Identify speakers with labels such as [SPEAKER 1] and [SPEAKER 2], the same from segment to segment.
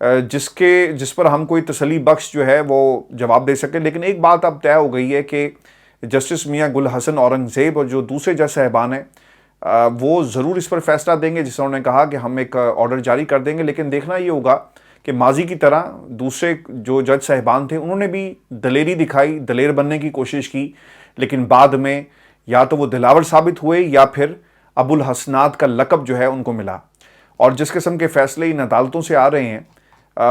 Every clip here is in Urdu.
[SPEAKER 1] جس پر ہم کوئی تسلی بخش جو ہے وہ جواب دے سکیں. لیکن ایک بات اب طے ہو گئی ہے کہ جسٹس میاں گل حسن اورنگزیب اور جو دوسرے جج صاحبان ہیں وہ ضرور اس پر فیصلہ دیں گے, جس انہوں نے کہا کہ ہم ایک آرڈر جاری کر دیں گے. لیکن دیکھنا یہ ہوگا کہ ماضی کی طرح دوسرے جو جج صاحبان تھے انہوں نے بھی دلیری دکھائی, دلیر بننے کی کوشش کی, لیکن بعد میں یا تو وہ دلاور ثابت ہوئے یا پھر ابو الحسنات کا لقب جو ہے ان کو ملا. اور جس قسم کے فیصلے ان عدالتوں سے آ رہے ہیں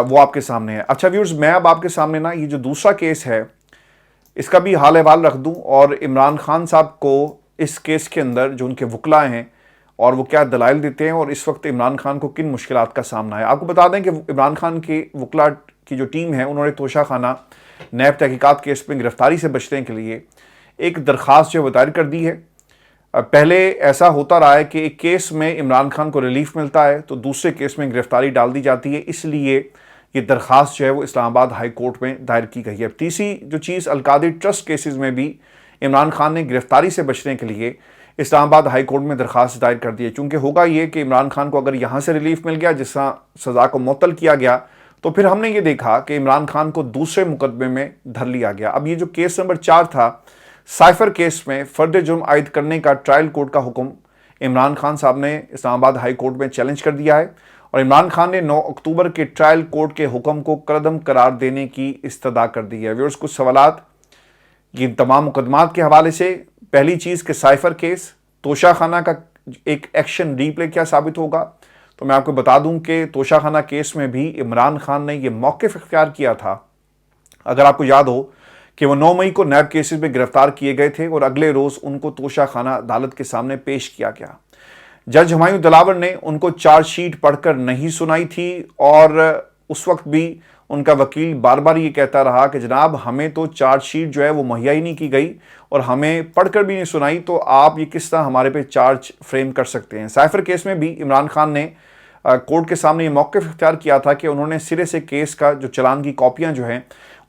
[SPEAKER 1] وہ آپ کے سامنے ہے. اچھا ویورز, میں اب آپ کے سامنے نا یہ جو دوسرا کیس ہے اس کا بھی حال احوال رکھ دوں, اور عمران خان صاحب کو اس کیس کے اندر جو ان کے وکلاء ہیں اور وہ کیا دلائل دیتے ہیں اور اس وقت عمران خان کو کن مشکلات کا سامنا ہے. آپ کو بتا دیں کہ عمران خان کے وکلاء کی جو ٹیم ہے انہوں نے توشہ خانہ نیب تحقیقات کیس میں گرفتاری سے بچنے کے لیے ایک درخواست جو دائر کر دی ہے. پہلے ایسا ہوتا رہا ہے کہ ایک کیس میں عمران خان کو ریلیف ملتا ہے تو دوسرے کیس میں گرفتاری ڈال دی جاتی ہے, اس لیے یہ درخواست جو ہے وہ اسلام آباد ہائی کورٹ میں دائر کی گئی ہے. تیسری جو چیز, القادری ٹرسٹ کیسز میں بھی عمران خان نے گرفتاری سے بچنے کے لیے اسلام آباد ہائی کورٹ میں درخواست دائر کر دی ہے. چونکہ ہوگا یہ کہ عمران خان کو اگر یہاں سے ریلیف مل گیا, جس طرح سزا کو معطل کیا گیا, تو پھر ہم نے یہ دیکھا کہ عمران خان کو دوسرے مقدمے میں دھر لیا گیا. اب یہ جو کیس نمبر 4 تھا, سائفر کیس میں فرد جرم عائد کرنے کا ٹرائل کورٹ کا حکم عمران خان صاحب نے اسلام آباد ہائی کورٹ میں چیلنج کر دیا ہے, اور عمران خان نے 9 اکتوبر کے ٹرائل کورٹ کے حکم کو کالعدم قرار دینے کی استدعا کر دی ہے. ویورز, کچھ سوالات یہ تمام مقدمات کے حوالے سے. پہلی چیز کہ سائفر کیس توشہ خانہ کا ایک ایکشن ری پلے کیا ثابت ہوگا, تو میں آپ کو بتا دوں کہ توشہ خانہ کیس میں بھی عمران خان نے یہ موقف اختیار کیا تھا. اگر آپ کو یاد ہو کہ وہ 9 مئی کو نیب کیسز میں گرفتار کیے گئے تھے اور اگلے روز ان کو توشہ خانہ عدالت کے سامنے پیش کیا گیا. جج ہمایوں دلاور نے ان کو چارج شیٹ پڑھ کر نہیں سنائی تھی, اور اس وقت بھی ان کا وکیل بار بار یہ کہتا رہا کہ جناب ہمیں تو چارج شیٹ جو ہے وہ مہیا ہی نہیں کی گئی اور ہمیں پڑھ کر بھی نہیں سنائی, تو آپ یہ کس طرح ہمارے پہ چارج فریم کر سکتے ہیں. سائفر کیس میں بھی عمران خان نے کورٹ کے سامنے یہ موقف اختیار کیا تھا کہ انہوں نے سرے سے کیس کا جو چلان کی کاپیاں جو ہیں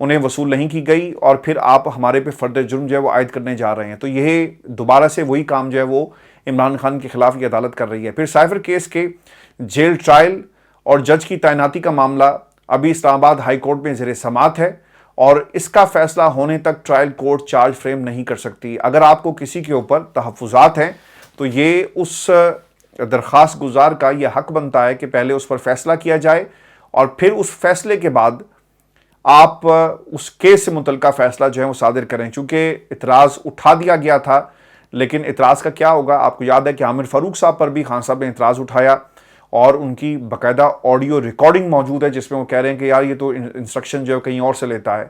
[SPEAKER 1] انہیں وصول نہیں کی گئی, اور پھر آپ ہمارے پہ فرد جرم جو ہے وہ عائد کرنے جا رہے ہیں. تو یہ دوبارہ سے وہی کام جو ہے وہ عمران خان کے خلاف یہ عدالت کر رہی ہے. پھر سائفر کیس کے جیل ٹرائل اور جج کی تعیناتی کا معاملہ ابھی اسلام آباد ہائی کورٹ میں زیر سماعت ہے, اور اس کا فیصلہ ہونے تک ٹرائل کورٹ چارج فریم نہیں کر سکتی. اگر آپ کو کسی کے اوپر تحفظات ہیں تو یہ اس درخواست گزار کا یہ حق بنتا ہے کہ پہلے اس پر فیصلہ کیا جائے, اور پھر اس فیصلے کے بعد آپ اس کیس سے متعلقہ فیصلہ جو ہے وہ صادر کریں. چونکہ اعتراض اٹھا دیا گیا تھا, لیکن اعتراض کا کیا ہوگا, آپ کو یاد ہے کہ عامر فاروق صاحب پر بھی خان صاحب نے اعتراض اٹھایا, اور ان کی باقاعدہ آڈیو ریکارڈنگ موجود ہے جس میں وہ کہہ رہے ہیں کہ یار یہ تو انسٹرکشن جو ہے کہیں اور سے لیتا ہے.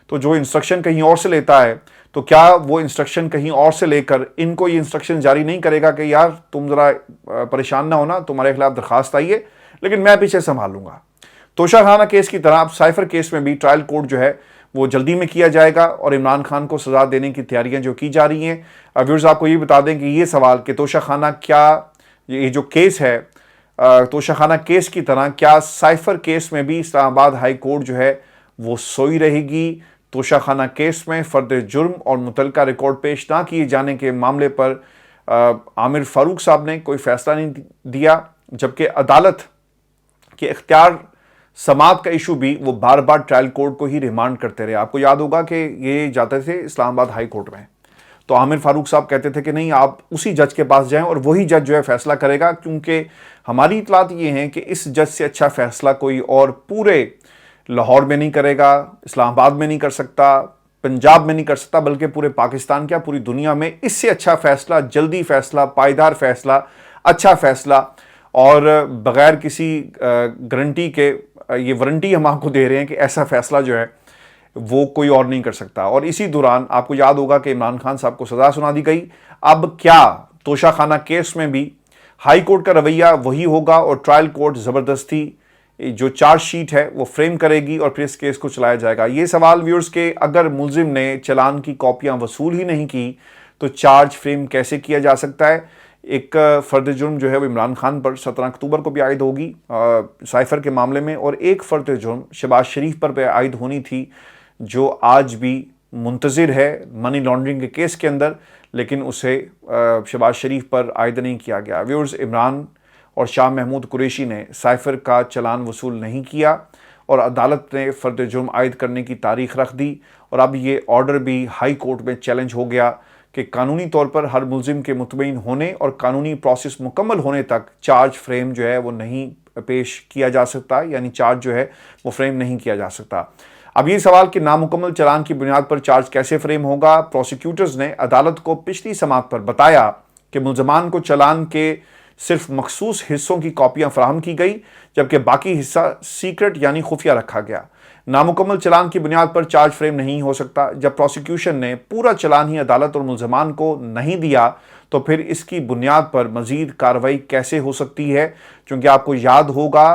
[SPEAKER 1] تو جو انسٹرکشن کہیں اور سے لیتا ہے تو کیا وہ انسٹرکشن کہیں اور سے لے کر ان کو یہ انسٹرکشن جاری نہیں کرے گا کہ یار تم ذرا پریشان نہ ہونا, تمہارے خلاف درخواست آئی ہے لیکن میں پیچھے سنبھال لوں گا. توشہ خانہ کیس کی طرح اب سائفر کیس میں بھی ٹرائل کورٹ جو ہے وہ جلدی میں کیا جائے گا, اور عمران خان کو سزا دینے کی تیاریاں جو کی جا رہی ہیں. ویورز, آپ کو یہ بتا دیں کہ یہ سوال کہ توشہ خانہ کیا یہ جو کیس ہے توشہ خانہ کیس کی طرح کیا سائفر کیس میں بھی اسلام آباد ہائی کورٹ جو ہے وہ سوئی رہے گی. توشہ خانہ کیس میں فرد جرم اور متعلقہ ریکارڈ پیش نہ کیے جانے کے معاملے پر عامر فاروق صاحب نے کوئی فیصلہ نہیں دیا, جبکہ عدالت کے اختیار سماعت کا ایشو بھی وہ بار بار ٹرائل کورٹ کو ہی ریمانڈ کرتے رہے. آپ کو یاد ہوگا کہ یہ جاتے تھے اسلام آباد ہائی کورٹ میں, تو عامر فاروق صاحب کہتے تھے کہ نہیں آپ اسی جج کے پاس جائیں اور وہی جج جو ہے فیصلہ کرے گا, کیونکہ ہماری اطلاعات یہ ہیں کہ اس جج سے اچھا فیصلہ کوئی اور پورے لاہور میں نہیں کرے گا, اسلام آباد میں نہیں کر سکتا, پنجاب میں نہیں کر سکتا, بلکہ پورے پاکستان کیا پوری دنیا میں اس سے اچھا فیصلہ, جلدی فیصلہ, پائیدار فیصلہ, اچھا فیصلہ, اور بغیر کسی گارنٹی کے یہ وارنٹی ہم آپ کو دے رہے ہیں کہ ایسا فیصلہ جو ہے وہ کوئی اور نہیں کر سکتا. اور اسی دوران آپ کو یاد ہوگا کہ عمران خان صاحب کو سزا سنا دی گئی. اب کیا توشہ خانہ کیس میں بھی ہائی کورٹ کا رویہ وہی ہوگا اور ٹرائل کورٹ زبردستی جو چارج شیٹ ہے وہ فریم کرے گی اور پھر اس کیس کو چلایا جائے گا؟ یہ سوال ویورز کے اگر ملزم نے چلان کی کاپیاں وصول ہی نہیں کی تو چارج فریم کیسے کیا جا سکتا ہے؟ ایک فرد جرم جو ہے وہ عمران خان پر 17 اکتوبر کو بھی عائد ہوگی سائفر کے معاملے میں, اور ایک فرد جرم شہباز شریف پر بھی عائد ہونی تھی جو آج بھی منتظر ہے منی لانڈرنگ کے کیس کے اندر, لیکن اسے شہباز شریف پر عائد نہیں کیا گیا. ویورز, عمران اور شاہ محمود قریشی نے سائفر کا چلان وصول نہیں کیا اور عدالت نے فرد جرم عائد کرنے کی تاریخ رکھ دی، اور اب یہ آرڈر بھی ہائی کورٹ میں چیلنج ہو گیا کہ قانونی طور پر ہر ملزم کے مطمئن ہونے اور قانونی پروسیس مکمل ہونے تک چارج فریم جو ہے وہ نہیں پیش کیا جا سکتا، یعنی چارج جو ہے وہ فریم نہیں کیا جا سکتا۔ اب یہ سوال کہ نامکمل چلان کی بنیاد پر چارج کیسے فریم ہوگا، پروسیکیوٹرز نے عدالت کو پچھلی سماعت پر بتایا کہ ملزمان کو چلان کے صرف مخصوص حصوں کی کاپیاں فراہم کی گئی، جبکہ باقی حصہ سیکرٹ یعنی خفیہ رکھا گیا۔ نامکمل چلان کی بنیاد پر چارج فریم نہیں ہو سکتا۔ جب پروسیکیوشن نے پورا چلان ہی عدالت اور ملزمان کو نہیں دیا تو پھر اس کی بنیاد پر مزید کارروائی کیسے ہو سکتی ہے؟ چونکہ آپ کو یاد ہوگا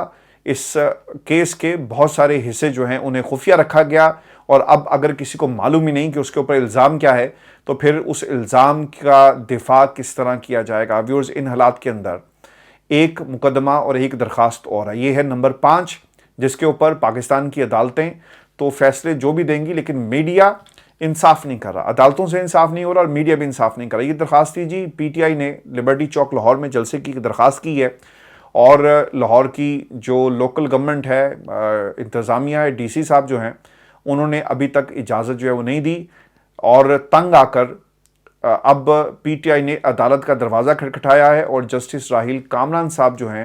[SPEAKER 1] اس کیس کے بہت سارے حصے جو ہیں انہیں خفیہ رکھا گیا، اور اب اگر کسی کو معلوم ہی نہیں کہ اس کے اوپر الزام کیا ہے تو پھر اس الزام کا دفاع کس طرح کیا جائے گا۔ ویورز، ان حالات کے اندر ایک مقدمہ اور ایک درخواست اور ہے، یہ ہے نمبر 5، جس کے اوپر پاکستان کی عدالتیں تو فیصلے جو بھی دیں گی، لیکن میڈیا انصاف نہیں کر رہا، عدالتوں سے انصاف نہیں ہو رہا اور میڈیا بھی انصاف نہیں کر رہا۔ یہ درخواست تھی جی، پی ٹی آئی نے لبرٹی چوک لاہور میں جلسے کی درخواست کی ہے، اور لاہور کی جو لوکل گورنمنٹ ہے، انتظامیہ ہے، ڈی سی صاحب جو ہیں، انہوں نے ابھی تک اجازت جو ہے وہ نہیں دی، اور تنگ آ کر اب پی ٹی آئی نے عدالت کا دروازہ کھٹکھٹایا ہے، اور جسٹس راہیل کامران صاحب جو ہیں،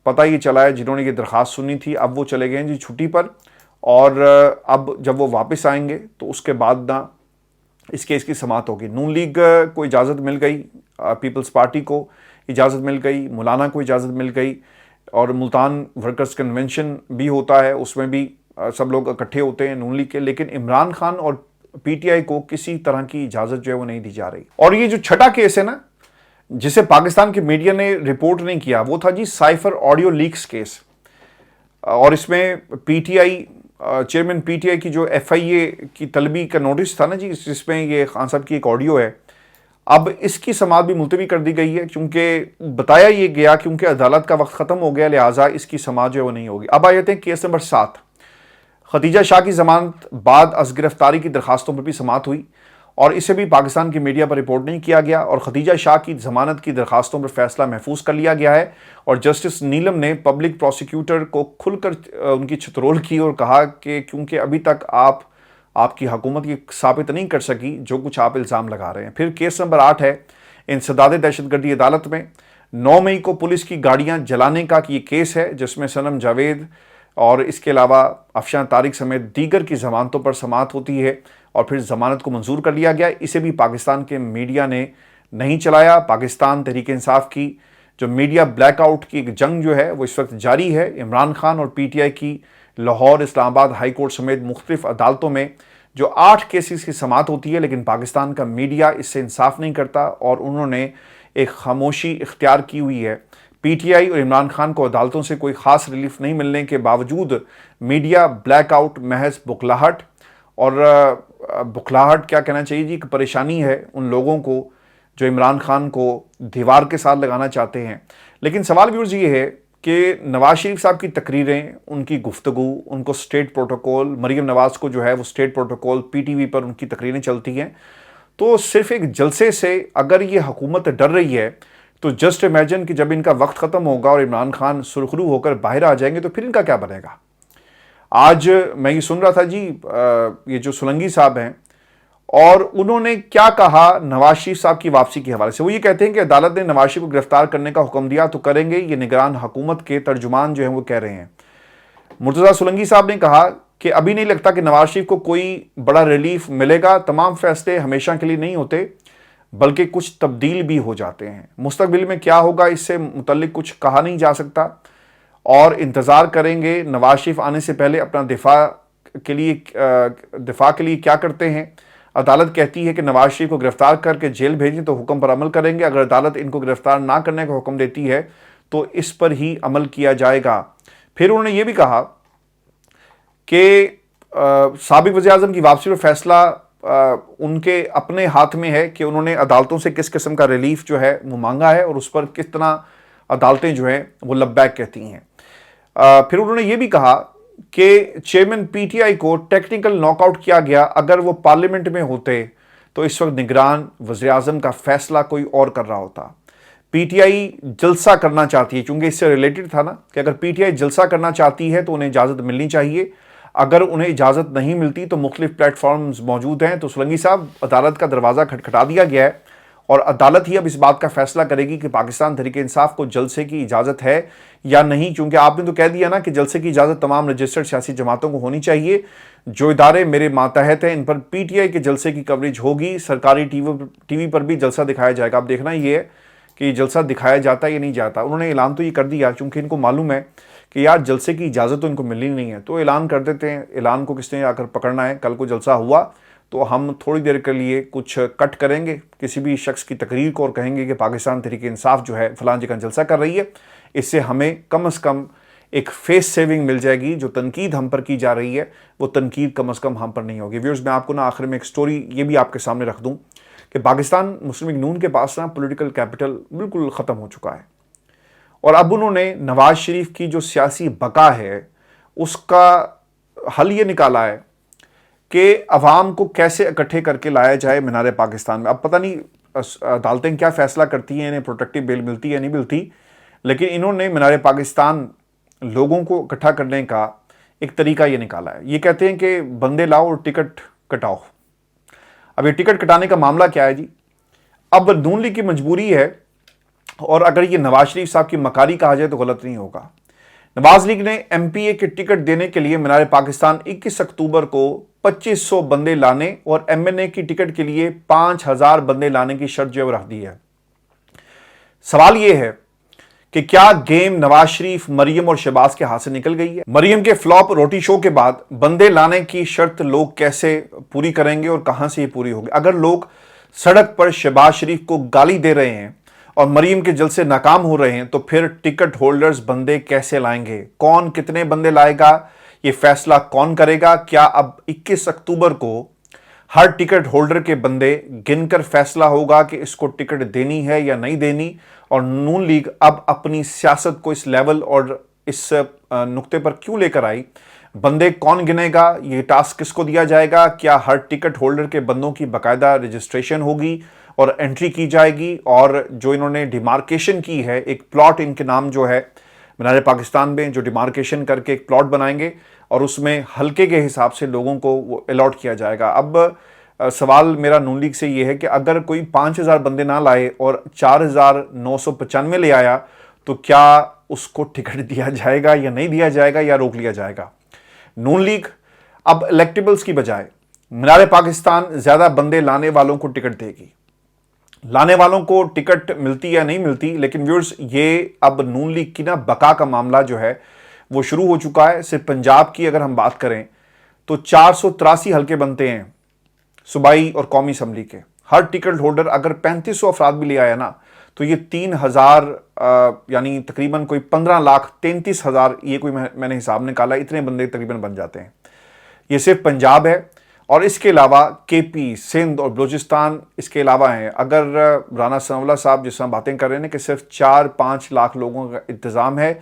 [SPEAKER 1] پتہ یہ چلا ہے جنہوں نے یہ درخواست سنی تھی، اب وہ چلے گئے ہیں جی چھٹی پر، اور اب جب وہ واپس آئیں گے تو اس کے بعد نہ اس کیس کی سماعت ہوگی۔ نون لیگ کو اجازت مل گئی، پیپلز پارٹی کو اجازت مل گئی، مولانا کو اجازت مل گئی، اور ملتان ورکرز کنونشن بھی ہوتا ہے، اس میں بھی سب لوگ اکٹھے ہوتے ہیں نون لیگ کے، لیکن عمران خان اور پی ٹی آئی کو کسی طرح کی اجازت جو ہے وہ نہیں دی جا رہی۔ اور یہ جو چھٹا کیس ہے نا، جسے پاکستان کے میڈیا نے رپورٹ نہیں کیا، وہ تھا جی سائفر آڈیو لیکس کیس، اور اس میں P T I chairman P T I کی جو ایف آئی اے کی طلبی کا نوٹس تھا نا جی، جس میں یہ خان صاحب کی ایک آڈیو ہے، اب اس کی سماعت بھی ملتوی کر دی گئی ہے، کیونکہ بتایا یہ گیا کیونکہ عدالت کا وقت ختم ہو گیا، لہٰذا اس کی سماعت جو ہے وہ نہیں ہوگی۔ اب آ جاتے ہیں کیس نمبر 7، ختیجہ شاہ کی ضمانت بعد از گرفتاری کی درخواستوں پر بھی سماعت ہوئی، اور اسے بھی پاکستان کی میڈیا پر رپورٹ نہیں کیا گیا، اور ختیجہ شاہ کی ضمانت کی درخواستوں پر فیصلہ محفوظ کر لیا گیا ہے، اور جسٹس نیلم نے پبلک پروسیکیوٹر کو کھل کر ان کی چترول کی اور کہا کہ کیونکہ ابھی تک آپ کی حکومت یہ ثابت نہیں کر سکی جو کچھ آپ الزام لگا رہے ہیں۔ پھر کیس نمبر 8 ہے انسداد دہشت گردی عدالت میں 9 مئی کو پولیس کی گاڑیاں جلانے کا یہ کیس ہے، جس میں صنم جاوید اور اس کے علاوہ افشاں طارق سمیت دیگر کی ضمانتوں پر سماعت ہوتی ہے، اور پھر ضمانت کو منظور کر لیا گیا۔ اسے بھی پاکستان کے میڈیا نے نہیں چلایا۔ پاکستان تحریک انصاف کی جو میڈیا بلیک آؤٹ کی ایک جنگ جو ہے وہ اس وقت جاری ہے۔ عمران خان اور پی ٹی آئی کی لاہور، اسلام آباد ہائی کورٹ سمیت مختلف عدالتوں میں جو 8 کیسز کی سماعت ہوتی ہے، لیکن پاکستان کا میڈیا اس سے انصاف نہیں کرتا، اور انہوں نے ایک خاموشی اختیار کی ہوئی ہے۔ پی ٹی آئی اور عمران خان کو عدالتوں سے کوئی خاص ریلیف نہیں ملنے کے باوجود میڈیا بلیک آؤٹ محض بکلاہٹ، اور بکلاہٹ کیا کہنا چاہیے جی، ایک پریشانی ہے ان لوگوں کو جو عمران خان کو دیوار کے ساتھ لگانا چاہتے ہیں۔ لیکن سوال ویورز یہ ہے کہ نواز شریف صاحب کی تقریریں، ان کی گفتگو، ان کو سٹیٹ پروٹوکول، مریم نواز کو جو ہے وہ state protocol P T V پر ان کی تقریریں چلتی ہیں، تو صرف ایک جلسے سے اگر یہ حکومت ڈر رہی ہے تو جسٹ امیجن کہ جب ان کا وقت ختم ہوگا اور عمران خان سرخرو ہو کر باہر آ جائیں گے تو پھر ان کا کیا بنے گا۔ آج میں یہ سن رہا تھا جی، یہ جو سولنگی صاحب ہیں، اور انہوں نے کیا کہا نواز شریف صاحب کی واپسی کے حوالے سے۔ وہ یہ کہتے ہیں کہ عدالت نے نواز شریف کو گرفتار کرنے کا حکم دیا تو کریں گے، یہ نگران حکومت کے ترجمان جو ہیں وہ کہہ رہے ہیں۔ مرتضیٰ سولنگی صاحب نے کہا کہ ابھی نہیں لگتا کہ نواز شریف کو کوئی بڑا ریلیف ملے گا، تمام فیصلے ہمیشہ کے لیے نہیں ہوتے بلکہ کچھ تبدیل بھی ہو جاتے ہیں، مستقبل میں کیا ہوگا اس سے متعلق کچھ کہا نہیں جا سکتا، اور انتظار کریں گے نواز شریف آنے سے پہلے اپنا دفاع کے لیے کیا کرتے ہیں۔ عدالت کہتی ہے کہ نواز شریف کو گرفتار کر کے جیل بھیجیں تو حکم پر عمل کریں گے، اگر عدالت ان کو گرفتار نہ کرنے کا حکم دیتی ہے تو اس پر ہی عمل کیا جائے گا۔ پھر انہوں نے یہ بھی کہا کہ سابق وزیر اعظم کی واپسی پر فیصلہ ان کے اپنے ہاتھ میں ہے کہ انہوں نے عدالتوں سے کس قسم کا ریلیف جو ہے وہ مانگا ہے، اور اس پر کتنا عدالتیں جو ہیں وہ لبیک کہتی ہیں۔ پھر انہوں نے یہ بھی کہا کہ چیئرمین پی ٹی آئی کو ٹیکنیکل ناک آؤٹ کیا گیا، اگر وہ پارلیمنٹ میں ہوتے تو اس وقت نگران وزیر اعظم کا فیصلہ کوئی اور کر رہا ہوتا۔ پی ٹی آئی جلسہ کرنا چاہتی ہے، چونکہ اس سے ریلیٹڈ تھا نا کہ اگر پی ٹی آئی جلسہ کرنا چاہتی ہے تو انہیں اجازت ملنی چاہیے، اگر انہیں اجازت نہیں ملتی تو مختلف پلیٹ فارمز موجود ہیں۔ تو سولنگی صاحب، عدالت کا دروازہ کھٹکھٹا دیا گیا ہے اور عدالت ہی اب اس بات کا فیصلہ کرے گی کہ پاکستان تحریک انصاف کو جلسے کی اجازت ہے یا نہیں، چونکہ آپ نے تو کہہ دیا نا کہ جلسے کی اجازت تمام رجسٹرڈ سیاسی جماعتوں کو ہونی چاہیے۔ جو ادارے میرے ماتحت ہیں ان پر پی ٹی آئی کے جلسے کی کوریج ہوگی، سرکاری ٹی وی پر بھی جلسہ دکھایا جائے گا۔ اب دیکھنا یہ ہے کہ یہ جلسہ دکھایا جاتا ہے یا نہیں جاتا۔ انہوں نے اعلان تو یہ کر دیا، چونکہ ان کو معلوم ہے کہ یار جلسے کی اجازت تو ان کو ملنی نہیں ہے، تو اعلان کر دیتے ہیں۔ اعلان کو کس نے آ کر پکڑنا ہے؟ کل کو جلسہ ہوا تو ہم تھوڑی دیر کے لیے کچھ کٹ کریں گے کسی بھی شخص کی تقریر کو اور کہیں گے کہ پاکستان تحریک انصاف جو ہے فلاں جگہ جلسہ کر رہی ہے۔ اس سے ہمیں کم از کم ایک فیس سیونگ مل جائے گی۔ جو تنقید ہم پر کی جا رہی ہے وہ تنقید کم از کم ہم پر نہیں ہوگی۔ ویورز، میں آپ کو نا آخر میں ایک سٹوری یہ بھی آپ کے سامنے رکھ دوں کہ پاکستان مسلم لیگ نون کے پاس نا پولیٹیکل کیپٹل بالکل ختم ہو چکا ہے، اور اب انہوں نے نواز شریف کی جو سیاسی بقا ہے اس کا حل یہ نکالا ہے کہ عوام کو کیسے اکٹھے کر کے لایا جائے مینار پاکستان میں۔ اب پتہ نہیں عدالتیں کیا فیصلہ کرتی ہیں، انہیں پروٹیکٹیو بیل ملتی ہے یا نہیں ملتی، لیکن انہوں نے مینار پاکستان لوگوں کو اکٹھا کرنے کا ایک طریقہ یہ نکالا ہے۔ یہ کہتے ہیں کہ بندے لاؤ اور ٹکٹ کٹاؤ۔ اب یہ ٹکٹ کٹانے کا معاملہ کیا ہے جی؟ اب نون لیگ کی مجبوری ہے، اور اگر یہ نواز شریف صاحب کی مکاری کہا جائے تو غلط نہیں ہوگا۔ نواز لیگ نے ایم پی اے کے ٹکٹ دینے کے لیے مینار پاکستان 21 اکتوبر کو 2500 بندے لانے اور ایم این اے کی ٹکٹ کے لیے 5000 بندے لانے کی شرط جو رکھ دی ہے۔ سوال یہ ہے کہ کیا گیم نواز شریف، مریم اور شہباز کے ہاتھ سے نکل گئی ہے؟ مریم کے فلاپ روٹی شو کے بعد بندے لانے کی شرط لوگ کیسے پوری کریں گے اور کہاں سے یہ پوری ہوگی؟ اگر لوگ سڑک پر شہباز شریف کو گالی دے رہے ہیں اور مریم کے جلسے ناکام ہو رہے ہیں تو پھر ٹکٹ ہولڈرز بندے کیسے لائیں گے؟ کون کتنے بندے لائے گا؟ یہ فیصلہ کون کرے گا؟ کیا اب 21 اکتوبر کو ہر ٹکٹ ہولڈر کے بندے گن کر فیصلہ ہوگا کہ اس کو ٹکٹ دینی ہے یا نہیں دینی؟ اور نون لیگ اب اپنی سیاست کو اس لیول اور اس نقطے پر کیوں لے کر آئی؟ بندے کون گنے گا؟ یہ ٹاسک کس کو دیا جائے گا؟ کیا ہر ٹکٹ ہولڈر کے بندوں کی باقاعدہ رجسٹریشن ہوگی اور انٹری کی جائے گی؟ اور جو انہوں نے ڈیمارکیشن کی ہے، ایک پلاٹ ان کے نام جو ہے مینار پاکستان میں جو ڈیمارکیشن کر کے ایک پلاٹ بنائیں گے اور اس میں حلقے کے حساب سے لوگوں کو وہ الاٹ کیا جائے گا۔ اب سوال میرا نون لیگ سے یہ ہے کہ اگر کوئی 5000 بندے نہ لائے اور 4995 لے آیا تو کیا اس کو ٹکٹ دیا جائے گا یا نہیں دیا جائے گا یا روک لیا جائے گا؟ نون لیگ اب الیکٹیبلز کی بجائے مینار پاکستان زیادہ بندے لانے والوں کو ٹکٹ دے گی۔ لانے والوں کو ٹکٹ ملتی یا نہیں ملتی، لیکن ویورز یہ اب نون لیگ کی نا بقا کا معاملہ جو ہے وہ شروع ہو چکا ہے۔ صرف پنجاب کی اگر ہم بات کریں تو 483 حلقے بنتے ہیں صوبائی اور قومی اسمبلی کے۔ ہر ٹکٹ ہولڈر اگر 3500 افراد بھی لے آیا نا تو یہ 3000 یعنی تقریباً کوئی 15,33,000، یہ کوئی میں نے حساب نکالا، اتنے بندے تقریباً بن جاتے ہیں۔ یہ صرف پنجاب ہے، اور اس کے علاوہ کے پی، سندھ اور بلوچستان اس کے علاوہ ہیں۔ اگر رانا ثناء اللہ صاحب جس طرح باتیں کر رہے ہیں کہ صرف 4-5 لاکھ لوگوں کا انتظام ہے،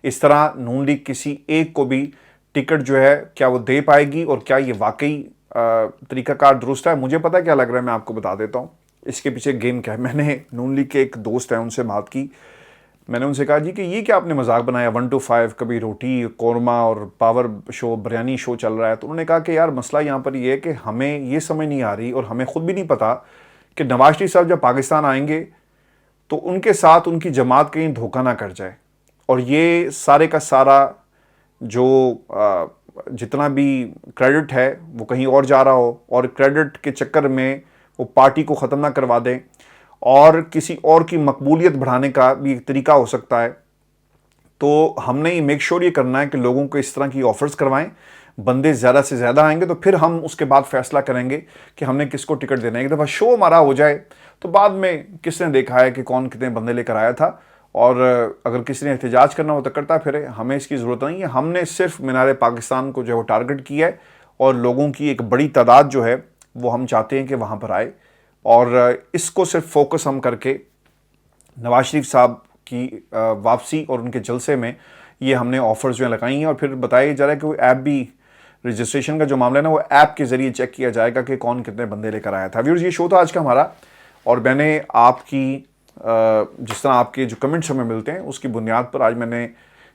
[SPEAKER 1] اس طرح نون لیگ کسی ایک کو بھی ٹکٹ جو ہے کیا وہ دے پائے گی، اور کیا یہ واقعی طریقہ کار درست ہے؟ مجھے پتہ کیا لگ رہا ہے، میں آپ کو بتا دیتا ہوں اس کے پیچھے گیم کیا ہے۔ میں نے نون لیگ کے ایک دوست ہیں ان سے بات کی، میں نے ان سے کہا جی کہ یہ کیا آپ نے مذاق بنایا، 1 to 5 کبھی روٹی قورمہ اور پاور شو بریانی شو چل رہا ہے؟ تو انہوں نے کہا کہ یار مسئلہ یہاں پر یہ ہے کہ ہمیں یہ سمجھ نہیں آ رہی اور ہمیں خود بھی نہیں پتا کہ نواز شریف صاحب جب پاکستان آئیں گے تو ان کے ساتھ ان کی جماعت کہیں دھوکہ نہ کر جائے، اور یہ سارے کا سارا جو جتنا بھی کریڈٹ ہے وہ کہیں اور جا رہا ہو، اور کریڈٹ کے چکر میں وہ پارٹی کو ختم نہ کروا دیں، اور کسی اور کی مقبولیت بڑھانے کا بھی ایک طریقہ ہو سکتا ہے۔ تو ہم نے یہ میک شور یہ کرنا ہے کہ لوگوں کو اس طرح کی آفرز کروائیں، بندے زیادہ سے زیادہ آئیں گے تو پھر ہم اس کے بعد فیصلہ کریں گے کہ ہم نے کس کو ٹکٹ دینا ہے۔ ایک دفعہ شو ہمارا ہو جائے تو بعد میں کس نے دیکھا ہے کہ کون کتنے بندے لے کر آیا تھا، اور اگر کسی نے احتجاج کرنا ہو تو کرتا پھرے، ہمیں اس کی ضرورت نہیں ہے۔ ہم نے صرف مینار پاکستان کو جو ہے وہ ٹارگٹ کیا ہے، اور لوگوں کی ایک بڑی تعداد جو ہے وہ ہم چاہتے ہیں کہ وہاں پر آئے، اور اس کو صرف فوکس ہم کر کے نواز شریف صاحب کی واپسی اور ان کے جلسے میں یہ ہم نے آفرز جو ہیں لگائی ہیں، اور پھر بتایا جا رہا ہے کہ وہ ایپ بھی رجسٹریشن کا جو معاملہ ہے نا وہ ایپ کے ذریعے چیک کیا جائے گا کہ کون کتنے بندے لے کر آیا تھا۔ ویورز، یہ شو تھا آج کا ہمارا، اور میں نے آپ کی جس طرح آپ کے جو کمنٹس ہمیں ملتے ہیں اس کی بنیاد پر آج میں نے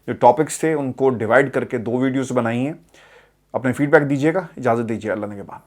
[SPEAKER 1] جو ٹاپکس تھے ان کو ڈیوائڈ کر کے 2 ویڈیوز بنائی ہیں. اپنے فیڈ بیک دیجیے گا. اجازت دیجیے. اللہ نگہبان.